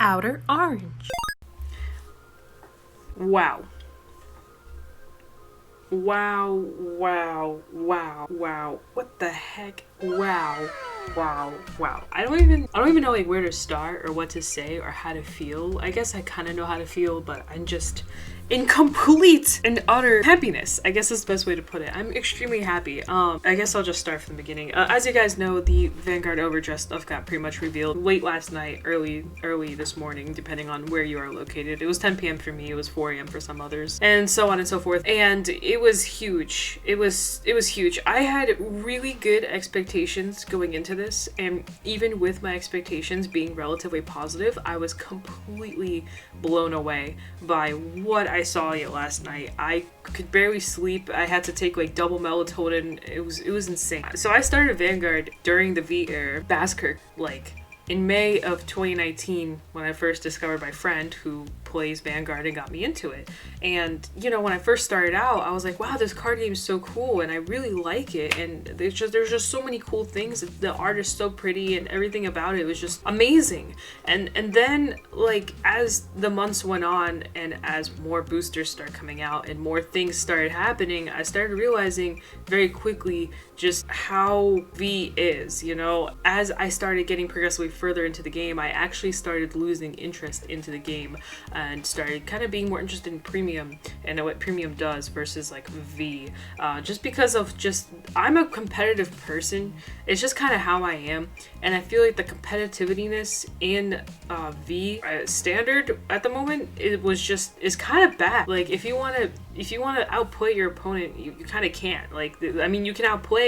Outer Orange. Wow. Wow, wow, wow, wow. What the heck? Wow. Wow, wow. I don't even know like where to start or what to say or how to feel. I guess I kind of know how to feel, but I'm just in complete and utter happiness. I guess is the best way to put it. I'm extremely happy. I guess I'll just start from the beginning. As you guys know, the Vanguard overdress stuff got pretty much revealed late last night, early this morning, depending on where you are located. It was 10 p.m. for me. It was 4 a.m. for some others, and so on and so forth. And it was huge. It was huge. I had really good expectations going into this, and even with my expectations being relatively positive, I was completely blown away by what I saw last night. I could barely sleep. I had to take like double melatonin. It was insane. So I started Vanguard during the V era, Baskirk, like in May of 2019 when I first discovered my friend who plays Vanguard and got me into it. And you know, when I first started out, I was like, wow, this card game is so cool and I really like it, and there's just so many cool things. The art is so pretty and everything about it was just amazing. And then like as the months went on and as more boosters started coming out and more things started happening, I started realizing very quickly just how V is, you know. As I started getting progressively further into the game, I actually started losing interest into the game and started kind of being more interested in premium and what premium does versus like V, just because of I'm a competitive person. It's just kind of how I am, and I feel like the competitiveness in V standard at the moment is kind of bad. Like if you want to outplay your opponent, you kind of can't. Like I mean, you can outplay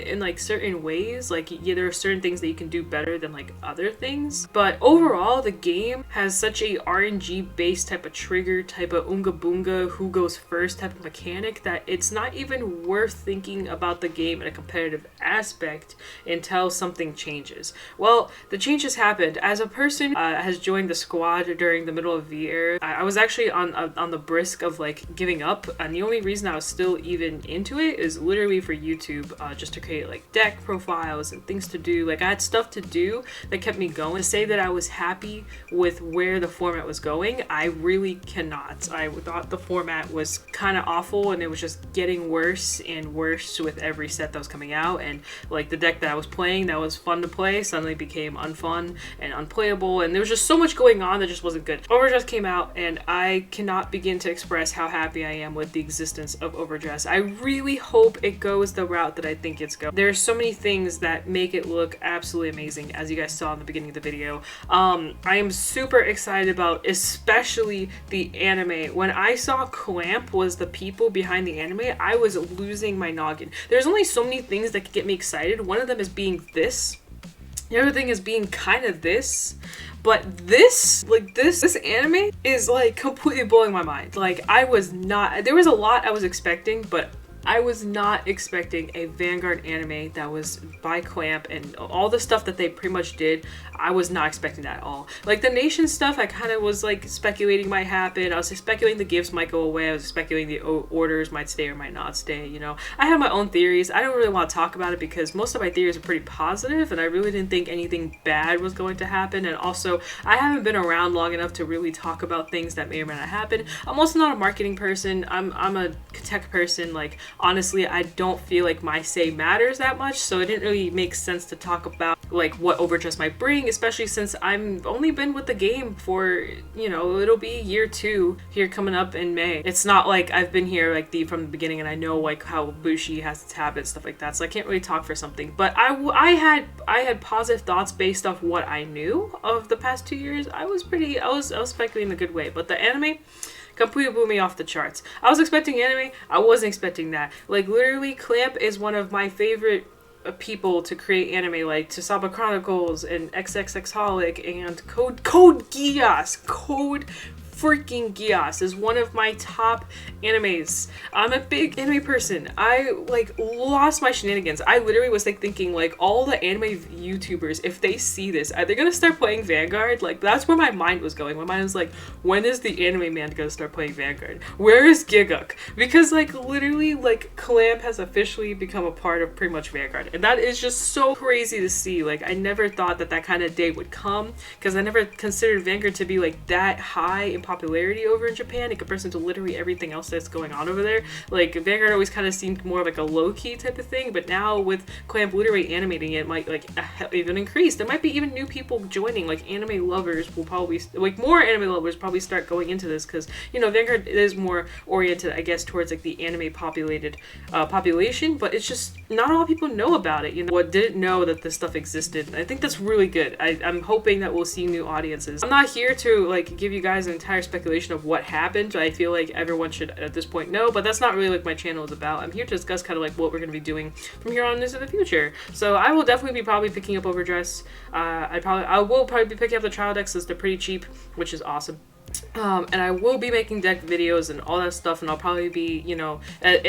in like certain ways, like yeah, there are certain things that you can do better than like other things, but overall the game has such a RNG based type of trigger, type of unga boonga, who goes first type of mechanic, that it's not even worth thinking about the game in a competitive aspect until something changes. Well, the changes happened. As a person has joined the squad during the middle of V era, I was actually on the brisk of like giving up, and the only reason I was still even into it is literally for YouTube, just to create like deck profiles and things to do. Like I had stuff to do that kept me going. To say that I was happy with where the format was going, I really cannot. I thought the format was kind of awful, and it was just getting worse and worse with every set that was coming out, and like the deck that I was playing that was fun to play suddenly became unfun and unplayable, and there was just so much going on that just wasn't good. Overdress came out, and I cannot begin to express how happy I am with the existence of Overdress. I really hope it goes the route that I think it's going. There's so many things that make it look absolutely amazing, as you guys saw in the beginning of the video. I am super excited about especially the anime. When I saw Clamp was the people behind the anime, I was losing my noggin. There's only so many things that could get me excited. One of them is being this. The other thing is being kind of this. But this anime is like completely blowing my mind. Like there was a lot I was expecting, but I was not expecting a Vanguard anime that was by Clamp, and all the stuff that they pretty much did, I was not expecting that at all. Like the nation stuff, I kind of was like speculating might happen. I was speculating the gifts might go away. I was speculating the orders might stay or might not stay, you know. I have my own theories. I don't really want to talk about it because most of my theories are pretty positive, and I really didn't think anything bad was going to happen. And also, I haven't been around long enough to really talk about things that may or may not happen. I'm also not a marketing person. I'm a tech person. Like, honestly, I don't feel like my say matters that much, so it didn't really make sense to talk about like what Overdress might bring, especially since I've only been with the game for, you know, it'll be year 2 here coming up in May. It's not like I've been here like from the beginning and I know like how Bushi has its habits, stuff like that, so I can't really talk for something. But I had positive thoughts based off what I knew of the past 2 years. I was speculating in a good way, but the anime completely blew me off the charts. I was expecting anime. I wasn't expecting that. Like literally, Clamp is one of my favorite people to create anime, like Tsubasa Chronicles and XXX Holic and Code Geass. Code freaking Geass is one of my top animes. I'm a big anime person. I like lost my shenanigans. I literally was like thinking like all the anime YouTubers, if they see this, are they gonna start playing Vanguard? Like that's where my mind was going. My mind was like, when is the anime man gonna start playing Vanguard? Where is Giguk? Because like literally like Clamp has officially become a part of pretty much Vanguard, and that is just so crazy to see. Like I never thought that that kind of day would come, because I never considered Vanguard to be like that high in popularity over in Japan in comparison to literally everything else that's going on over there. Like Vanguard always kind of seemed more like a low-key type of thing, but now with Clamp literally animating it might like even increase. There might be even new people joining, like anime lovers will probably, like more anime lovers probably start going into this, because you know Vanguard is more oriented I guess towards like the anime populated population, but it's just not a lot of people know about it, you know, what didn't know that this stuff existed. I think that's really good. I'm hoping that we'll see new audiences. I'm not here to like give you guys an entire speculation of what happened. I feel like everyone should at this point know, but that's not really like my channel is about. I'm here to discuss kind of like what we're going to be doing from here on into the future. So I will definitely be probably picking up Overdress. I will probably be picking up the trial decks since they're pretty cheap, which is awesome. And I will be making deck videos and all that stuff, and I'll probably be, you know,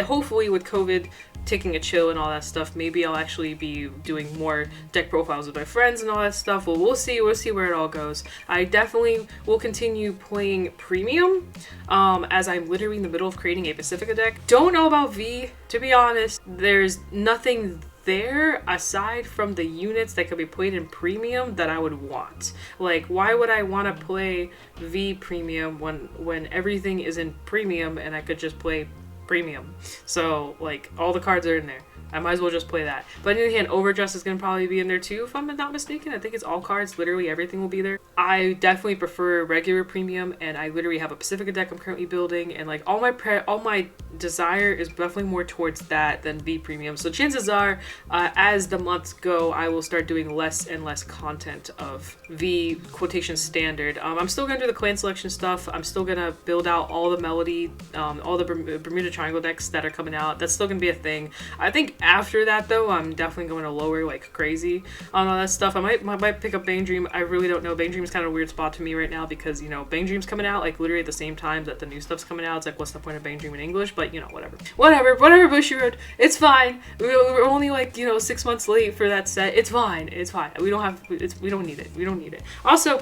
hopefully with COVID taking a chill and all that stuff, maybe I'll actually be doing more deck profiles with my friends and all that stuff. Well, we'll see where it all goes. I definitely will continue playing premium, as I'm literally in the middle of creating a Pacifica deck. Don't know about V, to be honest. There's nothing there aside from the units that could be played in premium that I would want. Like, why would I want to play V premium when everything is in premium and I could just play premium? So like all the cards are in there. I might as well just play that. But on the other hand, Overdress is going to probably be in there too, if I'm not mistaken. I think it's all cards. Literally everything will be there. I definitely prefer regular premium, and I literally have a Pacifica deck I'm currently building, and like all my desire is definitely more towards that than V premium. So chances are, as the months go, I will start doing less and less content of V quotation standard. I'm still going to do the clan selection stuff. I'm still going to build out all the Melody, all the Bermuda Triangle decks that are coming out. That's still going to be a thing. I think after that though, I'm definitely going to lower like crazy on all that stuff. I might pick up Bang Dream. I really don't know. Bang Dream's kind of a weird spot to me right now, because you know Bang Dream's coming out like literally at the same time that the new stuff's coming out. It's like, what's the point of Bang Dream in English? But you know, whatever Bushiroad, it's fine. We're only like, you know, 6 months late for that set. It's fine. We don't need it. Also,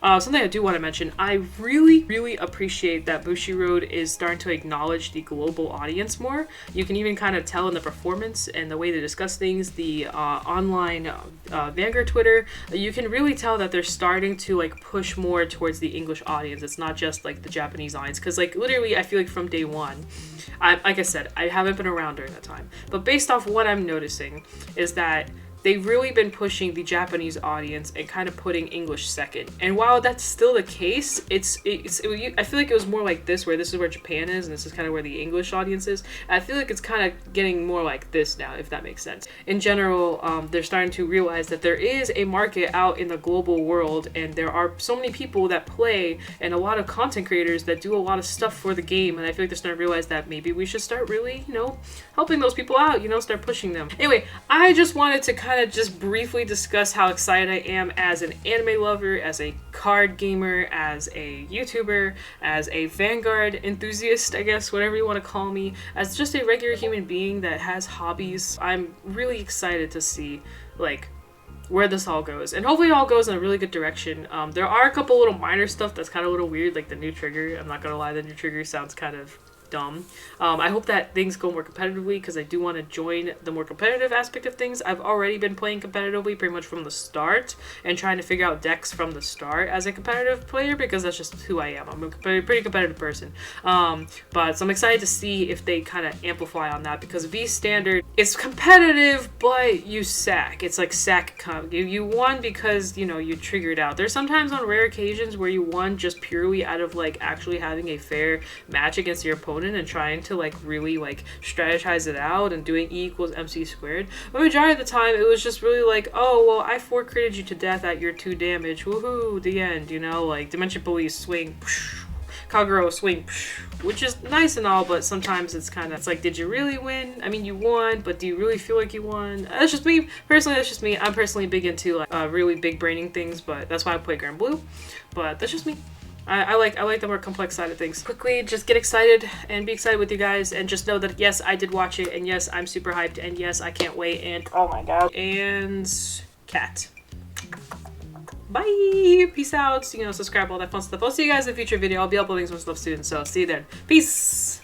something I do want to mention, I really appreciate that Bushiroad is starting to acknowledge the global audience more. You can even kind of tell in the performance and the way they discuss things, the online Vanguard Twitter. You can really tell that they're starting to like push more towards the English audience. It's not just like the Japanese audience, because like literally I feel like from day one, like I said, I haven't been around during that time, but based off what I'm noticing is that they've really been pushing the Japanese audience and kind of putting English second. And while that's still the case, I feel like it was more like this, where this is where Japan is and this is kind of where the English audience is. I feel like it's kind of getting more like this now, if that makes sense. In general, they're starting to realize that there is a market out in the global world, and there are so many people that play and a lot of content creators that do a lot of stuff for the game, and I feel like they're starting to realize that maybe we should start really, you know, helping those people out, you know, start pushing them. Anyway, I just wanted to kind of just briefly discuss how excited I am as an anime lover, as a card gamer, as a YouTuber, as a Vanguard enthusiast, I guess, whatever you want to call me, as just a regular human being that has hobbies. I'm really excited to see, like, where this all goes, and hopefully it all goes in a really good direction. There are a couple little minor stuff that's kind of a little weird, like the new trigger. I'm not gonna lie, the new trigger sounds kind of dumb. I hope that things go more competitively, because I do want to join the more competitive aspect of things. I've already been playing competitively pretty much from the start and trying to figure out decks from the start as a competitive player, because that's just who I am. I'm a pretty competitive person. But so I'm excited to see if they kind of amplify on that, because V standard is competitive, but you sack. It's like sack. You won because, you know, you triggered out. There's sometimes on rare occasions where you won just purely out of like actually having a fair match against your opponent and trying to like really like strategize it out and doing E equals MC squared. But majority of the time it was just really like, oh well, I 4-critted you to death at your 2 damage, woohoo, the end, you know, like Dimension Police swing, Kagero swing, which is nice and all, but sometimes it's like, did you really win? I mean, you won, but do you really feel like you won? That's just me personally. That's just me. I'm personally big into like really big braining things, but that's why I play Grand Blue. But that's just me. I like the more complex side of things. Quickly, just get excited and be excited with you guys, and just know that yes, I did watch it, and yes, I'm super hyped, and yes, I can't wait, and oh my god. And cat. Bye. Peace out. You know, subscribe, all that fun stuff. I'll see you guys in a future video. I'll be uploading some stuff soon, so see you then. Peace.